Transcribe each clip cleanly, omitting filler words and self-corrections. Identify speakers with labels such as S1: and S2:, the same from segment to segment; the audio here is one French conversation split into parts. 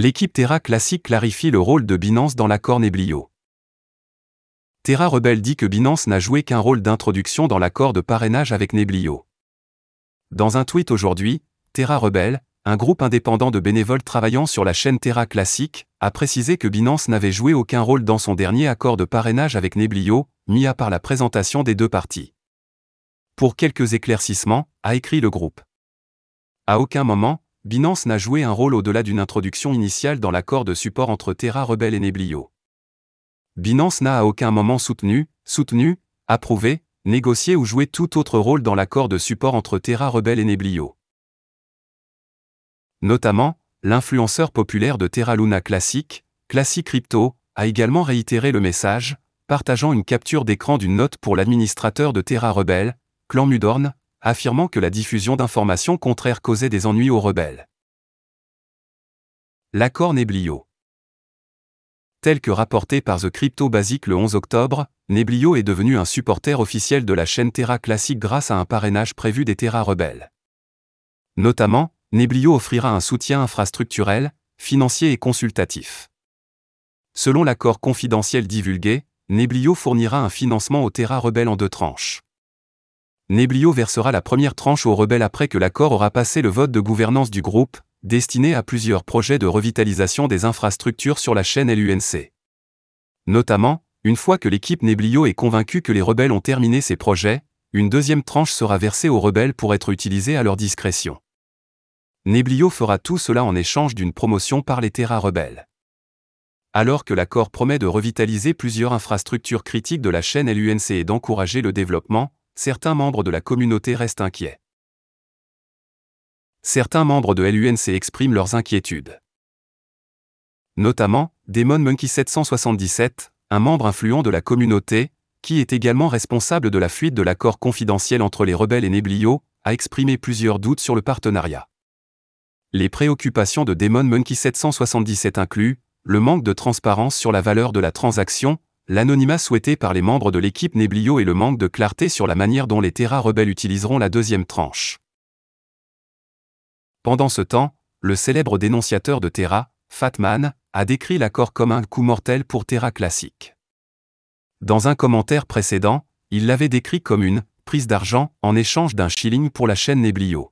S1: L'équipe Terra Classic clarifie le rôle de Binance dans l'accord Neblio. Terra Rebel dit que Binance n'a joué qu'un rôle d'introduction dans l'accord de parrainage avec Neblio. Dans un tweet aujourd'hui, Terra Rebel, un groupe indépendant de bénévoles travaillant sur la chaîne Terra Classic, a précisé que Binance n'avait joué aucun rôle dans son dernier accord de parrainage avec Neblio, mis à part la présentation des deux parties. Pour quelques éclaircissements, a écrit le groupe. À aucun moment, Binance n'a joué un rôle au-delà d'une introduction initiale dans l'accord de support entre Terra Rebel et Neblio. Binance n'a à aucun moment soutenu, approuvé, négocié ou joué tout autre rôle dans l'accord de support entre Terra Rebel et Neblio. Notamment, l'influenceur populaire de Terra Luna Classic, Classic Crypto, a également réitéré le message, partageant une capture d'écran d'une note pour l'administrateur de Terra Rebel, Clan Mudorn, affirmant que la diffusion d'informations contraires causait des ennuis aux rebelles. L'accord Neblio. Tel que rapporté par The Crypto Basic le 11 octobre, Neblio est devenu un supporter officiel de la chaîne Terra Classic grâce à un parrainage prévu des Terra Rebels. Notamment, Neblio offrira un soutien infrastructurel, financier et consultatif. Selon l'accord confidentiel divulgué, Neblio fournira un financement aux Terra Rebels en 2 tranches. Neblio versera la première tranche aux rebelles après que l'accord aura passé le vote de gouvernance du groupe, destiné à plusieurs projets de revitalisation des infrastructures sur la chaîne LUNC. Notamment, une fois que l'équipe Neblio est convaincue que les rebelles ont terminé ces projets, une deuxième tranche sera versée aux rebelles pour être utilisée à leur discrétion. Neblio fera tout cela en échange d'une promotion par les Terra Rebels. Alors que l'accord promet de revitaliser plusieurs infrastructures critiques de la chaîne LUNC et d'encourager le développement, certains membres de la communauté restent inquiets. Certains membres de LUNC expriment leurs inquiétudes. Notamment, Demon Monkey 777, un membre influent de la communauté, qui est également responsable de la fuite de l'accord confidentiel entre les rebelles et Neblio, a exprimé plusieurs doutes sur le partenariat. Les préoccupations de Demon Monkey 777 incluent le manque de transparence sur la valeur de la transaction, l'anonymat souhaité par les membres de l'équipe Neblio et le manque de clarté sur la manière dont les Terra Rebels utiliseront la deuxième tranche. Pendant ce temps, le célèbre dénonciateur de Terra, Fatman, a décrit l'accord comme un coup mortel pour Terra Classic. Dans un commentaire précédent, il l'avait décrit comme une prise d'argent en échange d'un shilling pour la chaîne Neblio.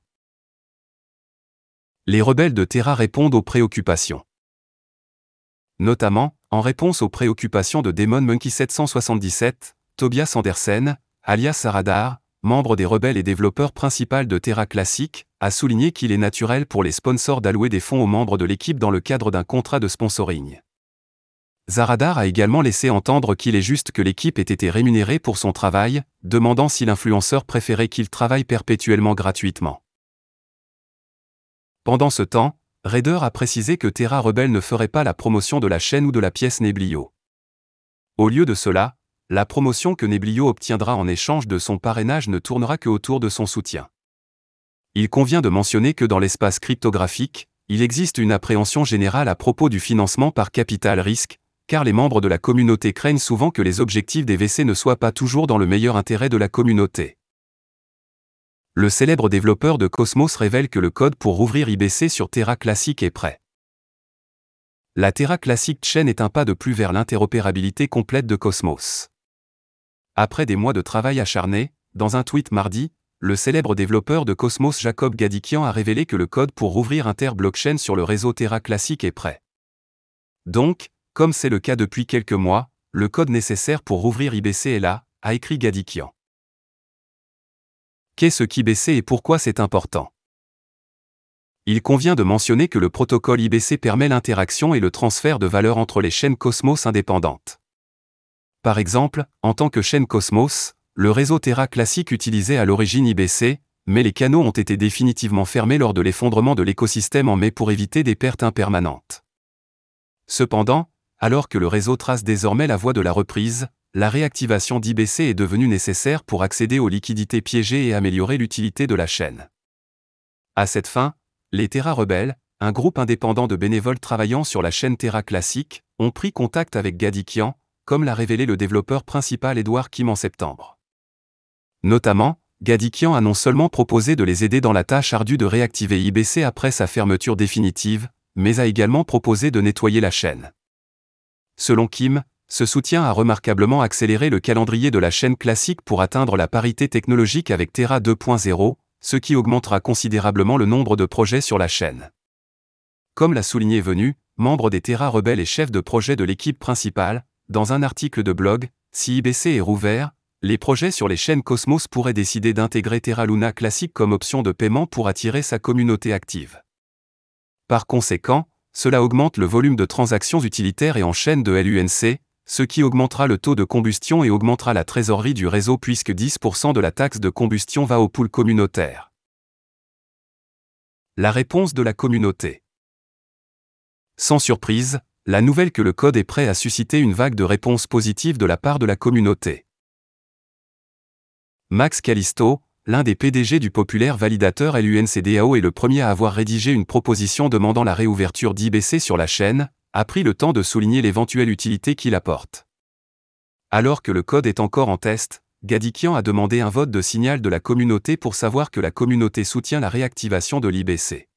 S1: Les rebelles de Terra répondent aux préoccupations. Notamment, en réponse aux préoccupations de Demon Monkey 777, Tobias Andersen, alias Zaradar, membre des rebelles et développeur principal de Terra Classic, a souligné qu'il est naturel pour les sponsors d'allouer des fonds aux membres de l'équipe dans le cadre d'un contrat de sponsoring. Zaradar a également laissé entendre qu'il est juste que l'équipe ait été rémunérée pour son travail, demandant si l'influenceur préférait qu'il travaille perpétuellement gratuitement. Pendant ce temps, Raider a précisé que Terra Rebel ne ferait pas la promotion de la chaîne ou de la pièce Neblio. Au lieu de cela, la promotion que Neblio obtiendra en échange de son parrainage ne tournera que autour de son soutien. Il convient de mentionner que dans l'espace cryptographique, il existe une appréhension générale à propos du financement par capital risque, car les membres de la communauté craignent souvent que les objectifs des VC ne soient pas toujours dans le meilleur intérêt de la communauté. Le célèbre développeur de Cosmos révèle que le code pour rouvrir IBC sur Terra Classic est prêt. La Terra Classic Chain est un pas de plus vers l'interopérabilité complète de Cosmos. Après des mois de travail acharné, dans un tweet mardi, le célèbre développeur de Cosmos Jacob Gadikian a révélé que le code pour rouvrir Inter-blockchain sur le réseau Terra Classic est prêt. Donc, comme c'est le cas depuis quelques mois, le code nécessaire pour rouvrir IBC est là, a écrit Gadikian. Qu'est-ce qu'IBC et pourquoi c'est important? Il convient de mentionner que le protocole IBC permet l'interaction et le transfert de valeur entre les chaînes Cosmos indépendantes. Par exemple, en tant que chaîne Cosmos, le réseau Terra Classic utilisait à l'origine IBC, mais les canaux ont été définitivement fermés lors de l'effondrement de l'écosystème en mai pour éviter des pertes impermanentes. Cependant, alors que le réseau trace désormais la voie de la reprise, la réactivation d'IBC est devenue nécessaire pour accéder aux liquidités piégées et améliorer l'utilité de la chaîne. À cette fin, les Terra Rebels, un groupe indépendant de bénévoles travaillant sur la chaîne Terra Classic, ont pris contact avec Gadikian, comme l'a révélé le développeur principal Edouard Kim en septembre. Notamment, Gadikian a non seulement proposé de les aider dans la tâche ardue de réactiver IBC après sa fermeture définitive, mais a également proposé de nettoyer la chaîne. Selon Kim, ce soutien a remarquablement accéléré le calendrier de la chaîne classique pour atteindre la parité technologique avec Terra 2.0, ce qui augmentera considérablement le nombre de projets sur la chaîne. Comme l'a souligné Venu, membre des Terra Rebels et chef de projet de l'équipe principale, dans un article de blog, si IBC est rouvert, les projets sur les chaînes Cosmos pourraient décider d'intégrer Terra Luna Classic comme option de paiement pour attirer sa communauté active. Par conséquent, cela augmente le volume de transactions utilitaires et en chaîne de LUNC, ce qui augmentera le taux de combustion et augmentera la trésorerie du réseau puisque 10% de la taxe de combustion va au pool communautaire. La réponse de la communauté. Sans surprise, la nouvelle que le code est prêt a suscité une vague de réponses positives de la part de la communauté. Max Callisto, l'un des PDG du populaire validateur LUNCDAO et le premier à avoir rédigé une proposition demandant la réouverture d'IBC sur la chaîne, a pris le temps de souligner l'éventuelle utilité qu'il apporte. Alors que le code est encore en test, Gadikian a demandé un vote de signal de la communauté pour savoir que la communauté soutient la réactivation de l'IBC.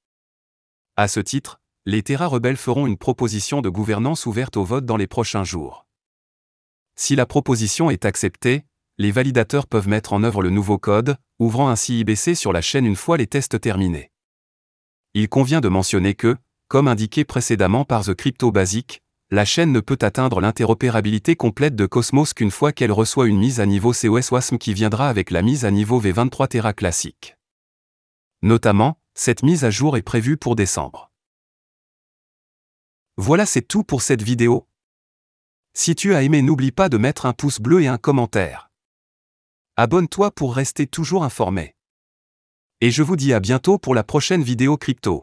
S1: À ce titre, les Terra Rebels feront une proposition de gouvernance ouverte au vote dans les prochains jours. Si la proposition est acceptée, les validateurs peuvent mettre en œuvre le nouveau code, ouvrant ainsi IBC sur la chaîne une fois les tests terminés. Il convient de mentionner que, comme indiqué précédemment par The Crypto Basic, la chaîne ne peut atteindre l'interopérabilité complète de Cosmos qu'une fois qu'elle reçoit une mise à niveau COS WASM qui viendra avec la mise à niveau V23 Terra classique. Notamment, cette mise à jour est prévue pour décembre. Voilà, c'est tout pour cette vidéo. Si tu as aimé, n'oublie pas de mettre un pouce bleu et un commentaire. Abonne-toi pour rester toujours informé. Et je vous dis à bientôt pour la prochaine vidéo crypto.